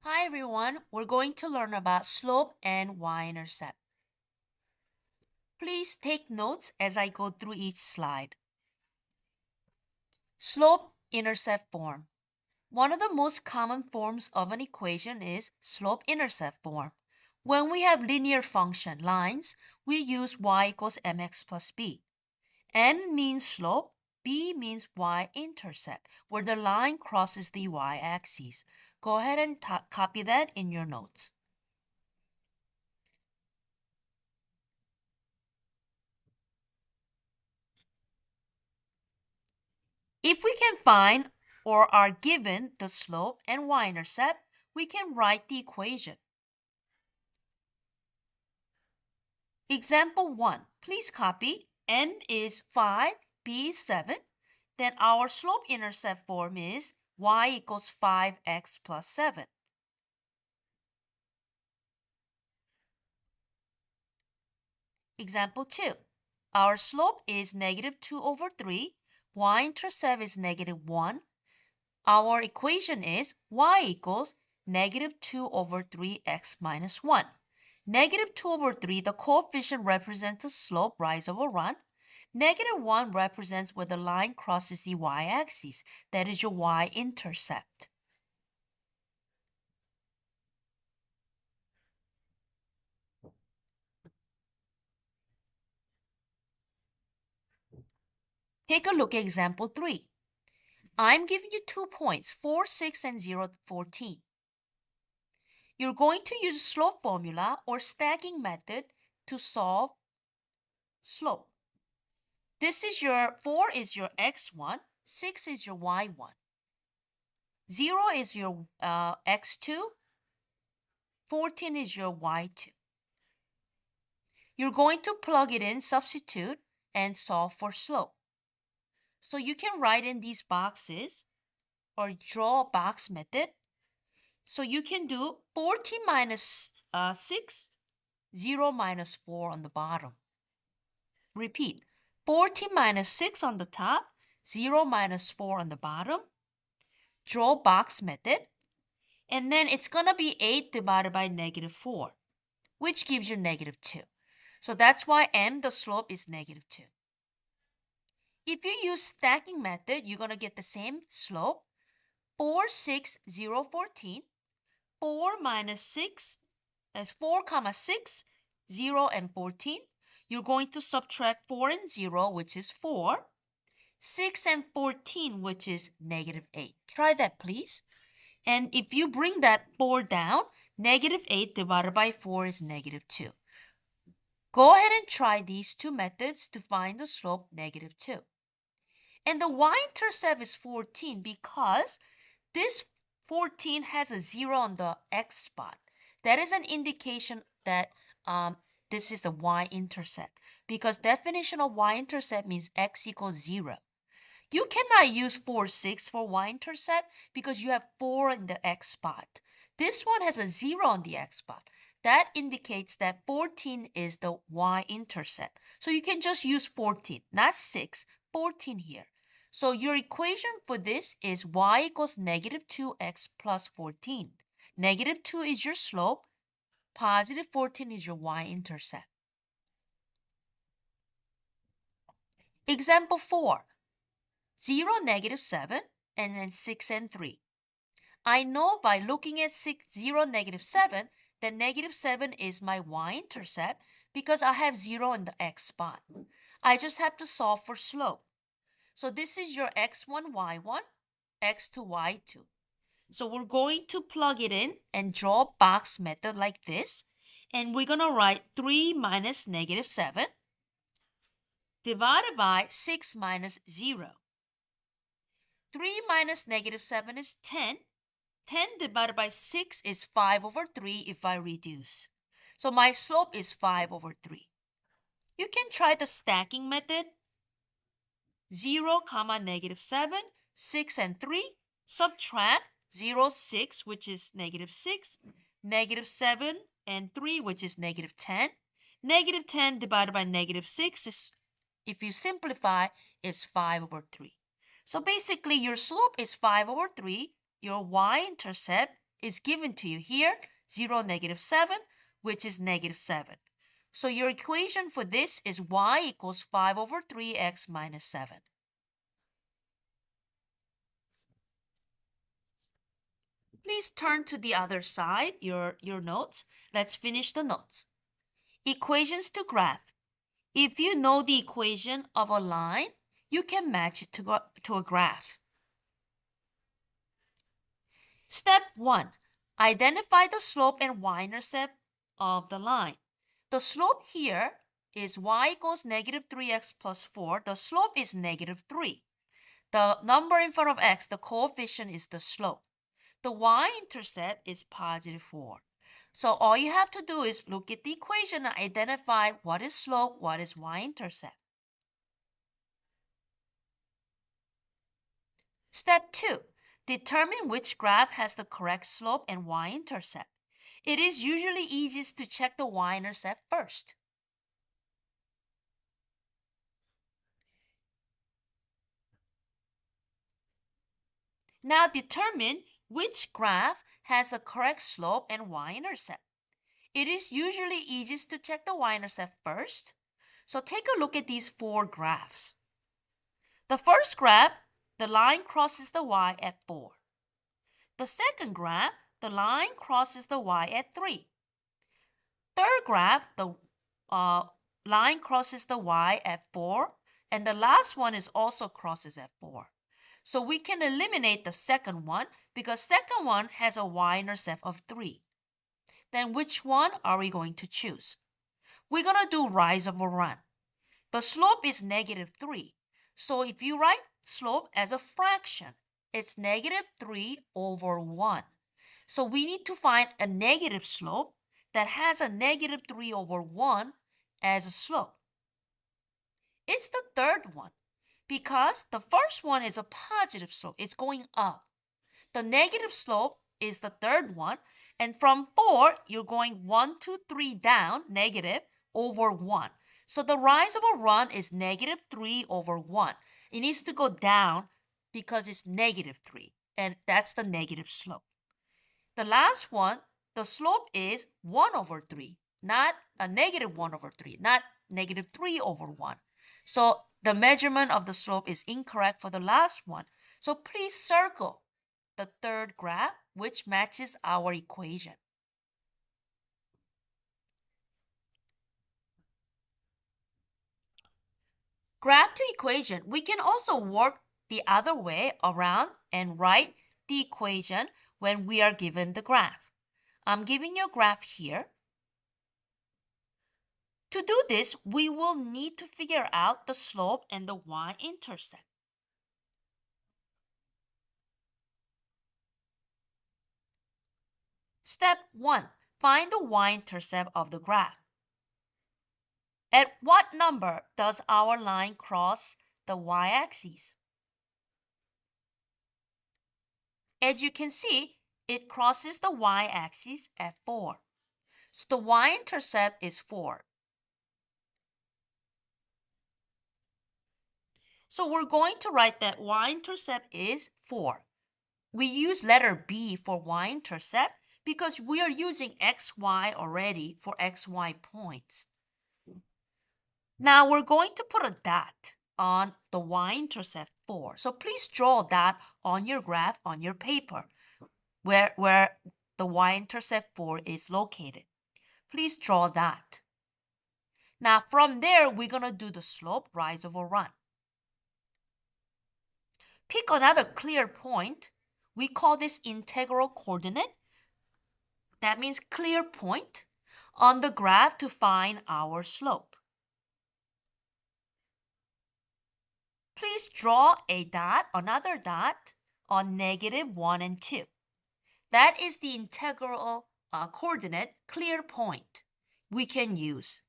Hi everyone, we're going to learn about slope and y-intercept. Please take notes as I go through each slide. Slope-intercept form. One of the most common forms of an equation is slope-intercept form. When we have linear function lines, we use y equals mx plus b. M means slope, b means y-intercept, where the line crosses the y-axis. Go ahead and copy that in your notes. If we can find or are given the slope and y-intercept, we can write the equation. Example 1. Please copy. M is 5, B is 7. Then our slope-intercept form is y equals 5x plus 7. Example 2. Our slope is negative 2 over 3. Y-intercept is negative 1. Our equation is y equals negative 2 over 3x minus 1. Negative 2 over 3, the coefficient represents the slope, rise over run. Negative 1 represents where the line crosses the y-axis. That is your y-intercept. Take a look at example 3. I'm giving you 2 points, 4, 6, and 0, 14. You're going to use slope formula or stacking method to solve slope. This is your 4 is your x1, 6 is your y1. 0 is your x2, 14 is your y2. You're going to plug it in, substitute, and solve for slope. So you can write in these boxes or draw a box method. So you can do 14 minus 6, 0 minus 4 on the bottom. Repeat, 14 minus 6 on the top, 0 minus 4 on the bottom. Draw box method. And then it's going to be 8 divided by negative 4, which gives you negative 2. So that's why m, the slope, is negative 2. If you use stacking method, you're going to get the same slope. 4, 6, 0, 14. 4 minus 6 is 4 comma 6, 0 and 14. You're going to subtract 4 and 0, which is 4. 6 and 14, which is negative 8. Try that, please. And if you bring that 4 down, negative 8 divided by 4 is negative 2. Go ahead and try these two methods to find the slope negative 2. And the y-intercept is 14 because this 14 has a 0 on the x spot. That is an indication that this is the y-intercept because definition of y-intercept means x equals 0. You cannot use 4, 6 for y-intercept because you have 4 in the x spot. This one has a 0 on the x spot. That indicates that 14 is the y-intercept. So you can just use 14, not 6, 14 here. So your equation for this is y equals negative 2x plus 14. Negative 2 is your slope. Positive 14 is your y-intercept. Example 4. 0, negative 7, and then 6 and 3. I know by looking at 0, negative 7, that negative 7 is my y-intercept because I have 0 in the x spot. I just have to solve for slope. So this is your x1, y1, x2, y2. So we're going to plug it in and draw a box method like this. And we're going to write 3 minus negative 7 divided by 6 minus 0. 3 minus negative 7 is 10. 10 divided by 6 is 5 over 3 if I reduce. So my slope is 5 over 3. You can try the stacking method. 0, comma, negative 7, 6 and 3. Subtract 0, 6, which is negative 6. Negative 7 and 3, which is negative 10. Negative 10 divided by negative 6 is, if you simplify, is 5 over 3. So basically, your slope is 5 over 3. Your y-intercept is given to you here, 0, -7, which is -7. So your equation for this is y equals 5/3x minus 7. Please turn to the other side, your notes. Let's finish the notes. Equations to graph. If you know the equation of a line, you can match it to a graph. Step 1. Identify the slope and y-intercept of the line. The slope here is y equals -3x plus 4. The slope is -3. The number in front of x, the coefficient, is the slope. The y-intercept is +4. So all you have to do is look at the equation and identify what is slope, what is y-intercept. Step 2. Determine which graph has the correct slope and y-intercept. It is usually easiest to check the y-intercept first. Now determine which graph has the correct slope and y-intercept. It is usually easiest to check the y-intercept first. So take a look at these 4 graphs. The first graph, the line crosses the y at 4. The second graph, the line crosses the y at 3. Third graph, the line crosses the y at 4. And the last one is also crosses at 4. So we can eliminate the second one because second one has a y-intercept of 3. Then which one are we going to choose? We're going to do rise over run. The slope is -3. So if you write slope as a fraction, it's -3/1. So we need to find a negative slope that has a -3/1 as a slope. It's the third one because the first one is a positive slope. It's going up. The negative slope is the third one. And from 4, you're going 1, 2, 3 down, -1. So the rise over run is -3/1. It needs to go down because it's -3. And that's the negative slope. The last one, the slope is 1/3, not a -1/3, not -3/1. So the measurement of the slope is incorrect for the last one. So please circle the third graph, which matches our equation. Graph to equation. We can also work the other way around and write the equation when we are given the graph. I'm giving you a graph here. To do this, we will need to figure out the slope and the y-intercept. Step 1. Find the y-intercept of the graph. At what number does our line cross the y-axis? As you can see, it crosses the y-axis at 4. So the y-intercept is 4. So we're going to write that y-intercept is 4. We use letter B for y-intercept because we are using xy already for xy points. Now we're going to put a dot on the y-intercept 4. So please draw that on your graph on your paper where the y-intercept 4 is located. Please draw that. Now from there, we're going to do the slope, rise over run. Pick another clear point. We call this integral coordinate. That means clear point on the graph to find our slope. Please draw a dot, another dot, on -1 and 2. That is the integral coordinate clear point we can use.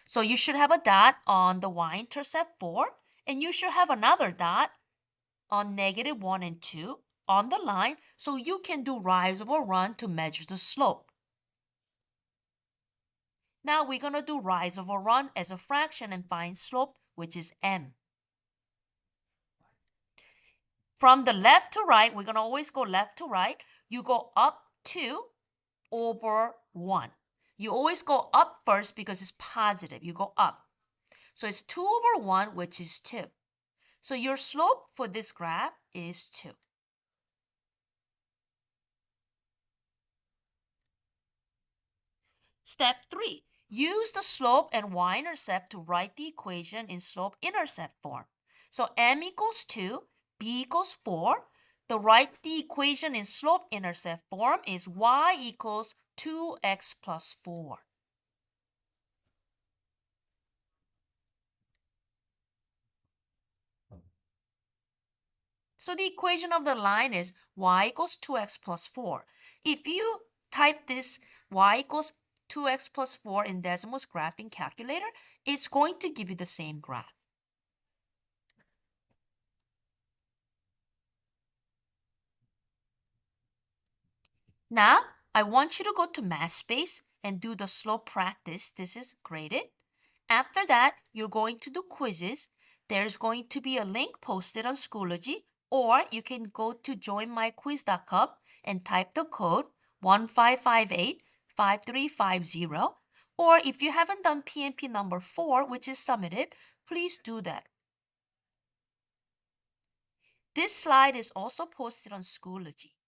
So you should have a dot on the y-intercept 4, and you should have another dot on -1 and 2 on the line so you can do rise over run to measure the slope. Now we're going to do rise over run as a fraction and find slope, which is m. From the left to right, we're going to always go left to right. You go up 2 over 1. You always go up first because it's positive. You go up. So it's 2 over 1, which is 2. So your slope for this graph is 2. Step 3. Use the slope and y-intercept to write the equation in slope-intercept form. So m equals 2, b equals 4. To write the equation in slope-intercept form is y equals 2x plus 4. So the equation of the line is y equals 2x plus 4. If you type this y equals 2x plus 4 in Desmos graphing calculator, it's going to give you the same graph. Now, I want you to go to MathSpace and do the slope practice. This is graded. After that, you're going to do quizzes. There's going to be a link posted on Schoology, or you can go to joinmyquiz.com and type the code 1558-5350. Or if you haven't done PMP number 4, which is summative, please do that. This slide is also posted on Schoology.